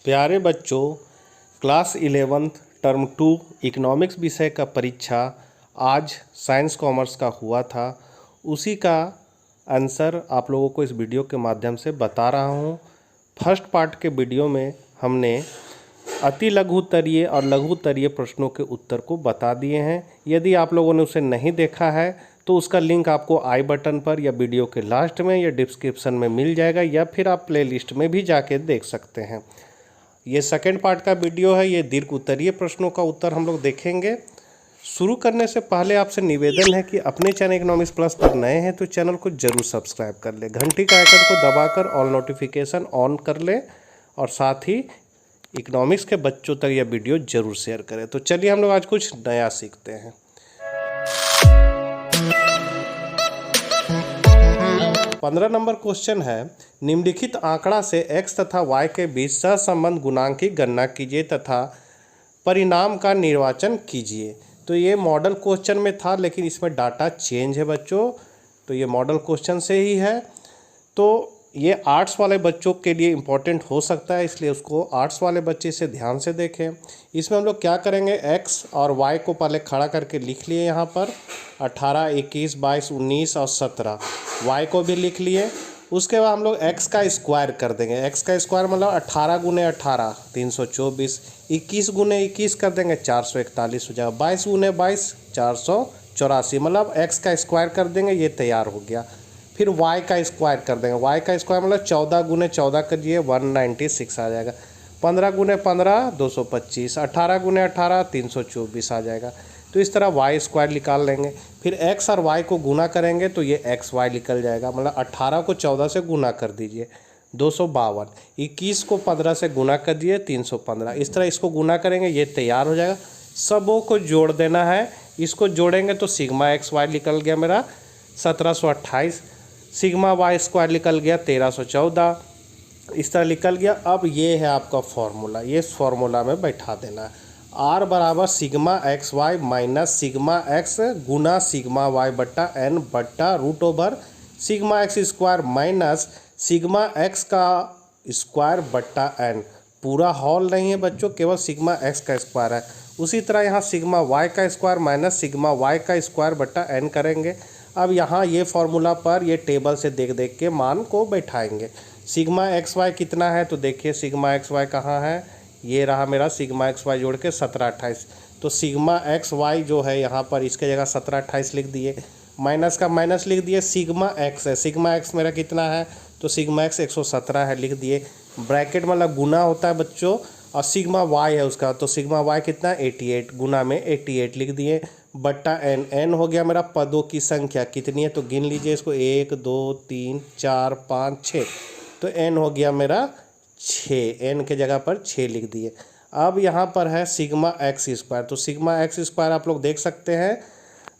प्यारे बच्चों, class 11th term 2 economics विषय का परीक्षा आज साइंस कॉमर्स का हुआ था। उसी का आंसर आप लोगों को इस वीडियो के माध्यम से बता रहा हूँ। फर्स्ट पार्ट के वीडियो में हमने अति लघुत्तरीय और लघुत्तरीय प्रश्नों के उत्तर को बता दिए हैं। यदि आप लोगों ने उसे नहीं देखा है तो उसका लिंक आपको आई बटन पर या वीडियो के लास्ट में या डिस्क्रिप्शन में मिल जाएगा, या फिर आप प्लेलिस्ट में भी जाके देख सकते हैं। ये सेकंड पार्ट का वीडियो है। ये दीर्घ उत्तरीय प्रश्नों का उत्तर हम लोग देखेंगे। शुरू करने से पहले आपसे निवेदन है कि अपने चैनल इकोनॉमिक्स प्लस पर नए हैं तो चैनल को जरूर सब्सक्राइब कर ले, घंटी का आइकन को दबाकर ऑल नोटिफिकेशन ऑन कर ले और साथ ही इकोनॉमिक्स के बच्चों तक यह वीडियो जरूर शेयर करें। तो चलिए हम लोग आज कुछ नया सीखते हैं। 15 नंबर क्वेश्चन है, निम्नलिखित आंकड़ा से x तथा y के बीच सहसंबंध गुणांक की गणना कीजिए तथा परिणाम का निर्वाचन कीजिए। तो ये मॉडल क्वेश्चन में था, लेकिन इसमें डाटा चेंज है बच्चों, तो ये मॉडल क्वेश्चन से ही है। तो ये आर्ट्स वाले बच्चों के लिए इम्पोर्टेंट हो सकता है, इसलिए उसको आर्ट्स वाले बच्चे इसे ध्यान से देखें। इसमें हम लोग क्या करेंगे, x और y को पहले खड़ा करके लिख लिए यहाँ पर 18, 21, 22, 19 और 17। y को भी लिख लिए। उसके बाद हम लोग x का स्क्वायर कर देंगे। x का स्क्वायर मतलब 18 गुने 18 324, 21 गुने 21 कर देंगे 441 हो जाएगा, 22 गुने 22 484, मतलब x का स्क्वायर कर देंगे, ये तैयार हो गया। फिर y का स्क्वायर कर देंगे। y का स्क्वायर मतलब 14 गुने 14 करिए 196 आ जाएगा, 15 गुने 15 225, 18 गुने 18 324 आ जाएगा। तो इस तरह y स्क्वायर निकाल लेंगे। फिर x और y को गुना करेंगे तो ये एक्स वाई निकल जाएगा, मतलब 18 को 14 से गुना कर दीजिए 252, 21 को 15 से गुना कर दिए 315। इस तरह इसको गुना करेंगे, ये तैयार हो जाएगा। सबों को जोड़ देना है। इसको जोड़ेंगे तो सिग्मा एक्स वाई निकल गया मेरा 1728, सिग्मा वाई स्क्वायर निकल गया 1314। इस तरह निकल गया। अब ये है आपका फॉर्मूला, ये फॉर्मूला में बैठा देना है। R बराबर sigma X Y minus sigma X गुना सिग्मा वाई बट्टा एन बट्टा root over sigma X square minus sigma X का स्क्वायर बट्टा एन। पूरा हॉल नहीं है बच्चों, केवल सिग्मा एक्स का स्क्वायर है। उसी तरह यहाँ सिग्मा वाई का स्क्वायर माइनस सिग्मा वाई का स्क्वायर बट्टा एन करेंगे। अब यहाँ ये फॉर्मूला पर ये टेबल से देख देख के मान को बैठाएंगे। सिग्मा एक्स वाई कितना है तो देखिए सिग्मा एक्स वाई कहाँ है, ये रहा मेरा सिग्मा एक्स वाई जोड़ के 1728। तो सिग्मा एक्स वाई जो है यहाँ पर इसके जगह 1728 लिख दिए, माइनस का माइनस लिख दिए। सिग्मा एक्स है, सिग्मा एक्स मेरा कितना है तो सिग्मा एक्स 117 है, लिख दिए। ब्रैकेट मतलब गुना होता है बच्चों, और सिग्मा वाई है उसका, तो सिग्मा वाई कितना 88, गुना में 88 लिख दिए बट्टा एन। एन हो गया मेरा पदों की संख्या कितनी है तो गिन लीजिए इसको, 1 2 3 4 5 6, तो एन हो गया मेरा 6। एन के जगह पर 6 लिख दिए। अब यहाँ पर है सिग्मा एक्स स्क्वायर, तो सिग्मा एक्स स्क्वायर आप लोग देख सकते हैं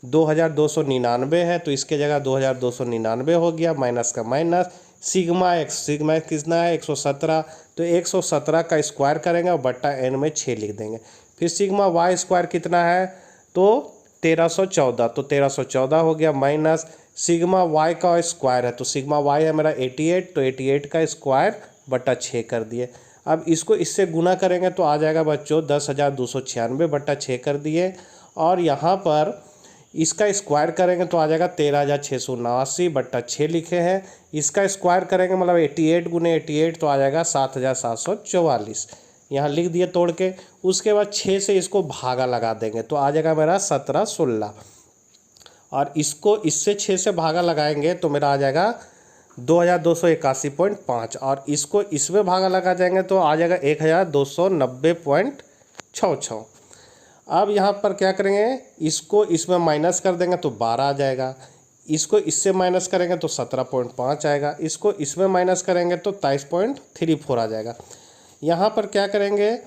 2299 है, तो इसके जगह 2299 हो गया, माइनस का माइनस। सिग्मा एक्स कितना है 117, तो 117 का स्क्वायर करेंगे और बट्टा एन में 6 लिख देंगे। फिर सिग्मा वाई स्क्वायर कितना है तो 1314, तो 1314 हो गया, माइनस सिग्मा वाई का स्क्वायर है, तो सिग्मा वाई है मेरा 88, तो 88 का स्क्वायर बट्टा 6 कर दिए। अब इसको इससे गुना करेंगे तो आ जाएगा बच्चों 10,296 बट्टा 6 कर दिए, और यहाँ पर इसका स्क्वायर करेंगे तो आ जाएगा 13,679 बट्टा 6 लिखे हैं। इसका स्क्वायर करेंगे मतलब 88 गुने 88 तो आ जाएगा 7,744, यहाँ लिख दिए तोड़ के। उसके बाद 6 से इसको भागा लगा देंगे तो आ जाएगा मेरा 1716, और इसको इससे 6 से भागा लगाएंगे तो मेरा आ जाएगा 2281.5, और इसको इसमें भागा लगा जाएंगे तो आ जाएगा 1290.66। अब यहाँ पर क्या करेंगे, इसको इसमें माइनस कर देंगे तो 12 आ जाएगा, इसको इससे माइनस करेंगे तो 17.5 आएगा, इसको इसमें माइनस करेंगे तो 23.34 आ जाएगा। यहाँ पर क्या करेंगे,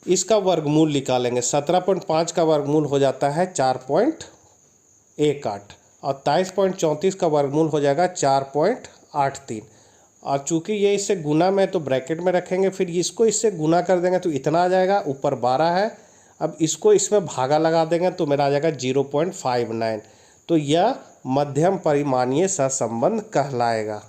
इसका वर्गमूल निकालेंगे। 17.5 का वर्गमूल हो जाता है 4.18, और 23.34 का वर्गमूल हो जाएगा 4.83, और चूंकि ये इससे गुना में तो ब्रैकेट में रखेंगे, फिर इसको इससे गुना कर देंगे तो इतना आ जाएगा, ऊपर 12 है। अब इसको इसमें भागा लगा देंगे तो मेरा आ जाएगा 0.59, तो यह मध्यम परिमाणीय सहसंबंध कहलाएगा।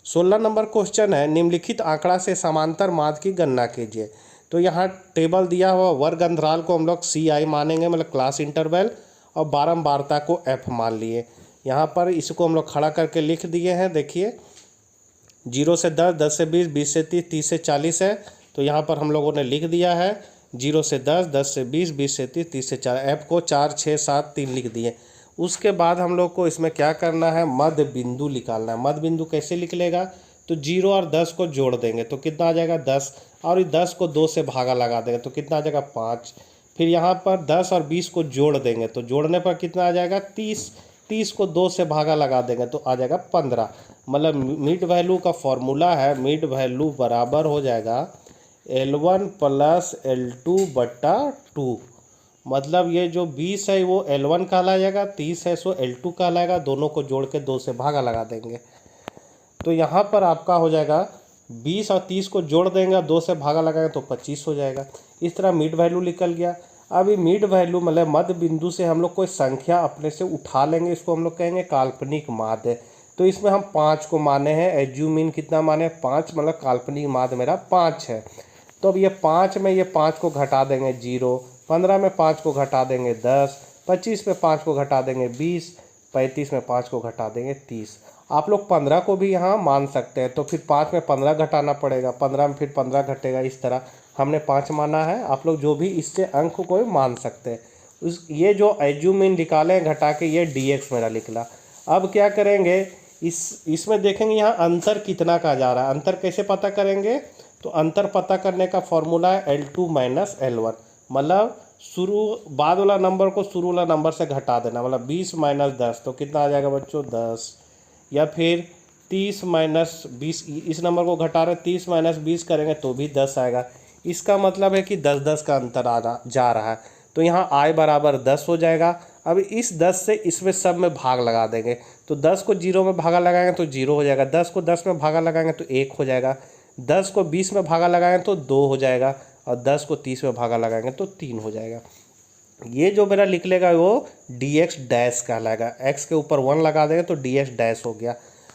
16 नंबर क्वेश्चन है, निम्नलिखित आंकड़ा से समांतर माध्य की गणना कीजिए। तो यहाँ टेबल दिया हुआ वर्ग अंतराल को हम लोग CI मानेंगे, मतलब क्लास इंटरवल, और बारंबारता को F मान लिए। यहाँ पर इसको हम लोग खड़ा करके लिख दिए हैं। देखिए 0 से 10, 10 से 20, 20 से 30, 30 से 40 है। तो यहाँ पर हम लोगों ने लिख दिया है 0 से 10, 10 से 20, 20 से 30, 30 से 40, F को 4, 6, 7, 3 लिख दिए। उसके बाद हम लोग को इसमें क्या करना है, मध्य बिंदु निकालना है। मध्य बिंदु कैसे निकलेगा, तो 0 और 10 को जोड़ देंगे तो कितना आ जाएगा 10, और 10 को 2 से भागा लगा देंगे तो कितना आ जाएगा 5। फिर यहाँ पर 10 और 20 को जोड़ देंगे तो जोड़ने पर कितना आ जाएगा 30, 30 को 2 से भागा लगा देंगे तो आ जाएगा 15। मतलब मिड वैल्यू का फॉर्मूला है, मिड वैल्यू बराबर हो जाएगा L1 प्लस L2 बट्टा 2। मतलब ये जो 20 है वो L1 कहलाएगा, 30 है सो L2 कहलाएगा, दोनों को जोड़ के 2 से भागा लगा देंगे। तो यहाँ पर आपका हो जाएगा 20 और 30 को जोड़ देंगे, 2 से भागा लगाएंगे तो 25 हो जाएगा। इस तरह मिड वैल्यू निकल गया। अब ये मिड वैल्यू मतलब मध्य बिंदु से हम लोग कोई संख्या अपने से उठा लेंगे, इसको हम लोग कहेंगे काल्पनिक माध्य। तो इसमें हम 5 को माने हैं, एज्यूमिन कितना माने 5, मतलब काल्पनिक माध्य मेरा 5 है। तो अब ये 5 में ये 5 को घटा देंगे 0, 15 में 5 को घटा देंगे 10, 25 में 5 को घटा देंगे 20, 35 में 5 को घटा देंगे 30। आप लोग 15 को भी यहाँ मान सकते हैं, तो फिर 5 में 15 घटाना पड़ेगा, 15 में फिर 15 घटेगा। इस तरह हमने 5 माना है, आप लोग जो भी इससे अंक को मान सकते हैं। ये जो एज्यूमिन निकाले घटा के ये dx मेरा निकला। अब क्या करेंगे, इसमें देखेंगे यहाँ अंतर कितना का जा रहा है। अंतर कैसे पता करेंगे, तो अंतर पता करने का फॉर्मूला है L2 माइनस L1, मतलब बाद वाला नंबर को शुरू वाला नंबर से घटा देना। मतलब 20 माइनस 10 तो कितना आ जाएगा बच्चों 10, या फिर 30 माइनस 20, इस नंबर को घटा रहे 30 माइनस 20 करेंगे तो भी 10 आएगा। इसका मतलब है कि 10-10 का अंतर जा रहा है। तो यहाँ I बराबर 10 हो जाएगा। अब इस 10 से इसमें सब में भाग लगा देंगे, तो 10 को 0 में भागा लगाएंगे तो 0 हो जाएगा, 10 को 10 में भागा लगाएंगे तो 1 हो जाएगा, 10 को 20 में भागा लगाएंगे तो 2 हो जाएगा, और 10 को 30 में भागा लगाएंगे तो 3 हो जाएगा। ये जो मेरा निकलेगा वो dx डैश कहलाएगा। x के ऊपर 1 लगा देंगे तो dx डैश हो गया।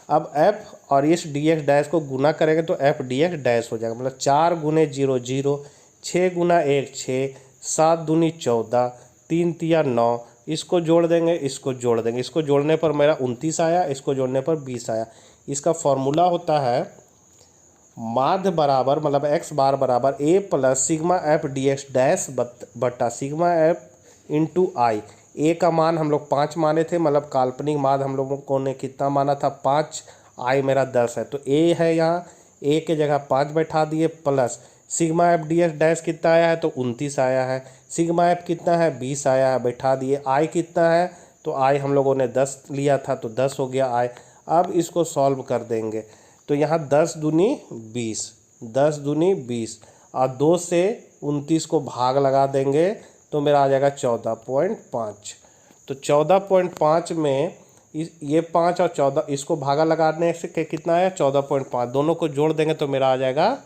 अब f और इस dx डैश को गुना करेंगे तो f dx डैश हो जाएगा। मतलब 4 गुने 0 0, 6 गुना 1 6, 7 दूनी 14, 3 तिया 9, इसको जोड़ देंगे, इसको जोड़ देंगे, इसको जोड़ने पर मेरा 29 आया, इसको जोड़ने पर 20 आया। इसका फॉर्मूला होता है माध्य बराबर, मतलब x बार बराबर a plus sigma f dx dash बट्टा सिग्मा f इंटू आई। ए का मान हम लोग 5 माने थे, मतलब काल्पनिक माध्य हम लोगों ने कितना माना था 5, आई मेरा 10 है तो ए है, यहाँ ए के जगह 5 बैठा दिए, plus sigma F D S dash कितना आया है तो 29 आया है, सिग्मा एफ कितना है 20 आया है, बैठा दिए। आई कितना है तो आई हम लोगों ने 10 लिया था तो 10 हो गया आई। अब इसको सॉल्व कर देंगे तो यहाँ 10 दूनी 20, 10 दूनी 20, और 2 से 29 को भाग लगा देंगे तो मेरा आ जाएगा 14.5। तो 14.5 में ये 5 और 14 इसको भागा लगाने से कितना आया 14.5, दोनों को जोड़ देंगे तो मेरा आ जाएगा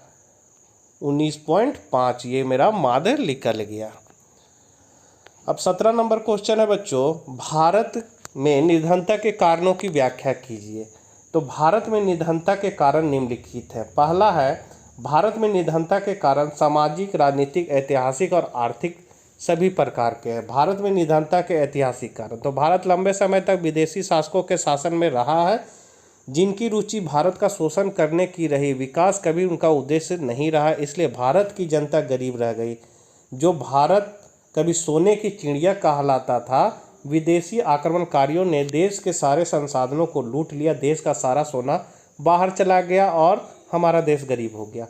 19.5। ये मेरा माध्य निकल गया। अब 17 नंबर क्वेश्चन है बच्चों, भारत में निर्धनता के कारणों की व्याख्या कीजिए। तो भारत में निर्धनता के कारण निम्नलिखित है। पहला है, भारत में निर्धनता के कारण सामाजिक, राजनीतिक, ऐतिहासिक और आर्थिक सभी प्रकार के हैं। भारत में निर्धनता के ऐतिहासिक कारण, तो भारत लंबे समय तक विदेशी शासकों के शासन में रहा है, जिनकी रुचि भारत का शोषण करने की रही, विकास कभी उनका उद्देश्य नहीं रहा, इसलिए भारत की जनता गरीब रह गई। जो भारत कभी सोने की चिड़िया कहलाता था, विदेशी आक्रमणकारियों ने देश के सारे संसाधनों को लूट लिया, देश का सारा सोना बाहर चला गया और हमारा देश गरीब हो गया।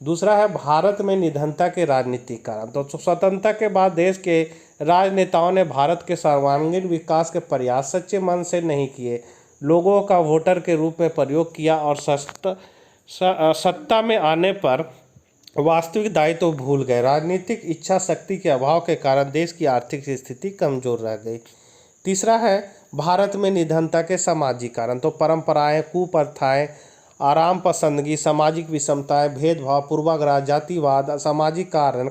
दूसरा है, भारत में निर्धनता के राजनीतिक कारण, तो स्वतंत्रता के बाद देश के राजनेताओं ने भारत के सर्वांगीण विकास के प्रयास सच्चे मन से नहीं किए, लोगों का वोटर के रूप में प्रयोग किया और सत्ता में आने पर वास्तविक दायित्व तो भूल गए। राजनीतिक इच्छा शक्ति के अभाव के कारण देश की आर्थिक स्थिति कमजोर रह गई। तीसरा है, भारत में निर्धनता के सामाजिक कारण, तो परंपराएं, कुप्रथाएं, आराम पसंदगी, सामाजिक विषमताएं, भेदभाव, पूर्वाग्रह, जातिवाद, सामाजिक कारण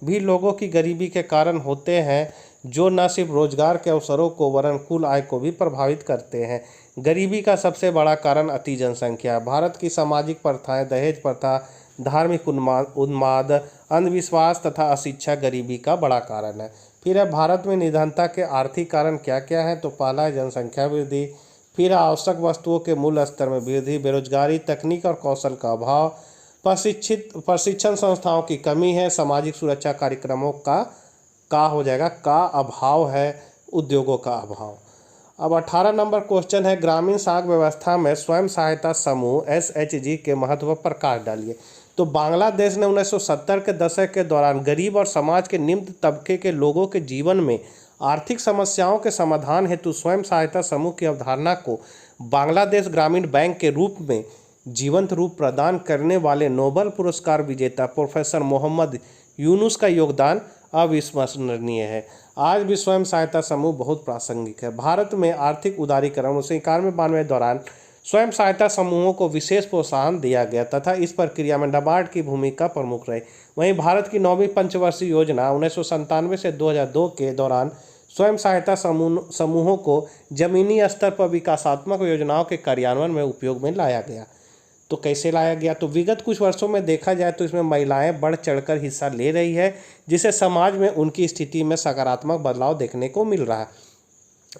भी लोगों की गरीबी के कारण होते हैं, जो न सिर्फ रोजगार के अवसरों को वरन कुल आय को भी प्रभावित करते हैं। गरीबी का सबसे बड़ा कारण अति जनसंख्या है। भारत की सामाजिक प्रथाएं, दहेज प्रथा, धार्मिक उन्माद, अंधविश्वास तथा अशिक्षा गरीबी का बड़ा कारण है। फिर है भारत में निधनता के आर्थिक कारण क्या क्या है? तो पहला है जनसंख्या वृद्धि, फिर आवश्यक वस्तुओं के मूल्य स्तर में वृद्धि, बेरोजगारी, तकनीक और कौशल का अभाव, प्रशिक्षण संस्थाओं की कमी है, सामाजिक सुरक्षा कार्यक्रमों का हो जाएगा का अभाव है, उद्योगों का अभाव। अब 18 नंबर क्वेश्चन है, ग्रामीण साख व्यवस्था में स्वयं सहायता समूह SHG के महत्व पर प्रकाश डालिए। तो बांग्लादेश ने 1970 के दशक के दौरान गरीब और समाज के निम्न तबके के लोगों के जीवन में आर्थिक समस्याओं के समाधान हेतु स्वयं सहायता समूह की अवधारणा को बांग्लादेश ग्रामीण बैंक के रूप में जीवंत रूप प्रदान करने वाले नोबेल पुरस्कार विजेता प्रोफेसर मोहम्मद यूनुस का योगदान अविस्मरणीय है। आज भी स्वयं सहायता समूह बहुत प्रासंगिक है। भारत में आर्थिक उदारीकरण 1991-92 दौरान स्वयं सहायता समूहों को विशेष प्रोत्साहन दिया गया तथा इस प्रक्रिया में नाबार्ड की भूमिका प्रमुख रही। वहीं भारत की 9वीं पंचवर्षीय योजना 1997 से 2002 के दौरान स्वयं सहायता समूहों को जमीनी स्तर पर विकासात्मक योजनाओं के कार्यान्वयन में उपयोग में लाया गया। तो कैसे लाया गया? तो विगत कुछ वर्षों में देखा जाए तो इसमें महिलाएं बढ़ चढ़कर हिस्सा ले रही है, जिससे समाज में उनकी स्थिति में सकारात्मक बदलाव देखने को मिल रहा है।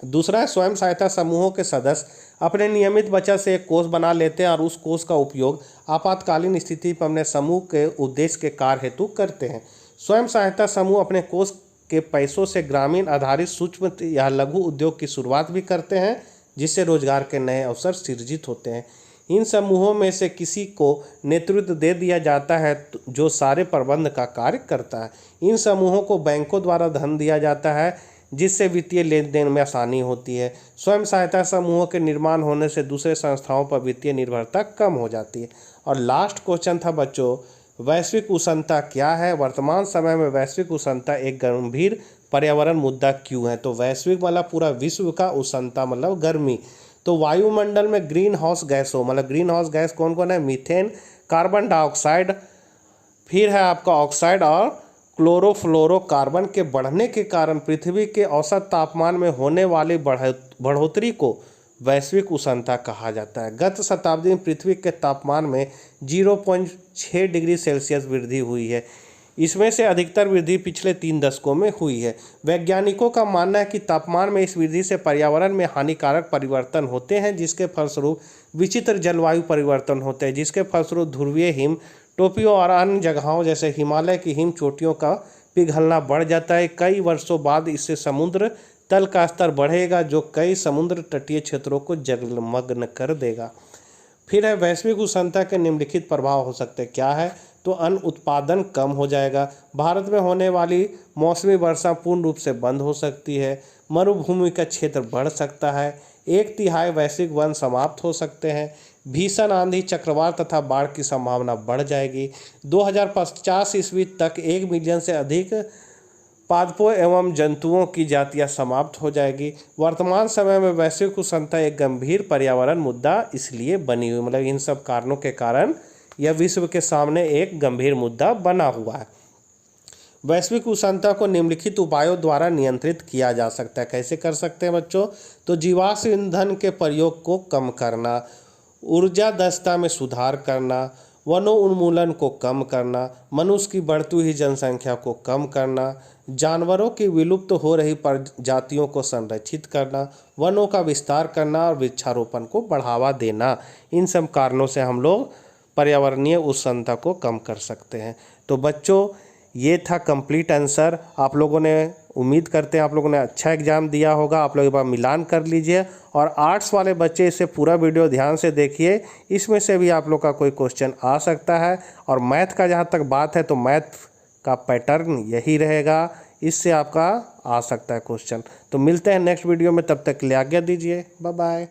दूसरा है स्वयं सहायता समूहों के सदस्य अपने नियमित बचत से एक कोष बना लेते हैं और उस कोष का उपयोग आपातकालीन स्थिति पर अपने समूह के उद्देश्य के कार्य हेतु करते हैं। स्वयं सहायता समूह अपने कोष के पैसों से ग्रामीण आधारित सूक्ष्म या लघु उद्योग की शुरुआत भी करते हैं, जिससे रोजगार के नए अवसर सृजित होते हैं। इन समूहों में से किसी को नेतृत्व दे दिया जाता है जो सारे प्रबंध का कार्य करता है। इन समूहों को बैंकों द्वारा धन दिया जाता है, जिससे वित्तीय लेन देन में आसानी होती है। स्वयं सहायता समूहों के निर्माण होने से दूसरे संस्थाओं पर वित्तीय निर्भरता कम हो जाती है। और लास्ट क्वेश्चन था बच्चों, वैश्विक उष्णता क्या है? वर्तमान समय में वैश्विक उष्णता एक गंभीर पर्यावरण मुद्दा क्यों है? तो वैश्विक मतलब पूरा विश्व का उष्णता मतलब गर्मी। तो वायुमंडल में ग्रीन हाउस गैसों मतलब ग्रीन हाउस गैस कौन कौन है? मीथेन, कार्बन डाइऑक्साइड, फिर है आपका ऑक्साइड और क्लोरोफ्लोरोकार्बन के बढ़ने के कारण पृथ्वी के औसत तापमान में होने वाली बढ़ोतरी को वैश्विक उष्णता कहा जाता है। गत शताब्दी में पृथ्वी के तापमान में 0.6 डिग्री सेल्सियस वृद्धि हुई है। इसमें से अधिकतर वृद्धि पिछले 3 दशकों में हुई है। वैज्ञानिकों का मानना है कि तापमान में इस वृद्धि से पर्यावरण में हानिकारक परिवर्तन होते हैं, जिसके फलस्वरूप विचित्र जलवायु परिवर्तन होते हैं, जिसके फलस्वरूप ध्रुवीय हिम टोपियों और अन्य जगहों जैसे हिमालय की हिम चोटियों का पिघलना बढ़ जाता है। कई वर्षों बाद इससे समुद्र तल का स्तर बढ़ेगा, जो कई समुद्र तटीय क्षेत्रों को जलमग्न कर देगा। फिर है वैश्विक उष्णता के निम्नलिखित प्रभाव हो सकते हैं। क्या है? तो अन्न उत्पादन कम हो जाएगा। भारत में होने वाली मौसमी वर्षा पूर्ण रूप से बंद हो सकती है। मरुभूमि का क्षेत्र बढ़ सकता है। 1/3 वैश्विक वन समाप्त हो सकते हैं। भीषण आंधी, चक्रवात तथा बाढ़ की संभावना बढ़ जाएगी। 2050 ईस्वी तक 1 मिलियन से अधिक पादपों एवं जंतुओं की जातियां समाप्त हो जाएगी। वर्तमान समय में वैश्विक उष्णता एक गंभीर पर्यावरण मुद्दा इसलिए बनी हुई मतलब इन सब कारणों के कारण यह विश्व के सामने एक गंभीर मुद्दा बना हुआ है। वैश्विक उष्णता को निम्नलिखित उपायों द्वारा नियंत्रित किया जा सकता है। कैसे कर सकते हैं बच्चों? तो जीवाश्म ईंधन के प्रयोग को कम करना, ऊर्जा दक्षता में सुधार करना, वनों उन्मूलन को कम करना, मनुष्य की बढ़ती हुई जनसंख्या को कम करना, जानवरों की विलुप्त हो रही प्रजातियों को संरक्षित करना, वनों का विस्तार करना और वृक्षारोपण को बढ़ावा देना। इन सब कारणों से हम लोग पर्यावरणीय उष्णता को कम कर सकते हैं। तो बच्चों ये था कंप्लीट आंसर। आप लोगों ने उम्मीद करते हैं आप लोगों ने अच्छा एग्जाम दिया होगा। आप लोग एक बार मिलान कर लीजिए और आर्ट्स वाले बच्चे इसे पूरा वीडियो ध्यान से देखिए, इसमें से भी आप लोग का कोई क्वेश्चन आ सकता है। और मैथ का जहाँ तक बात है तो मैथ का पैटर्न यही रहेगा, इससे आपका आ सकता है क्वेश्चन। तो मिलते हैं नेक्स्ट वीडियो में, तब तक के लिए आज्ञा दीजिए, बाय बाय।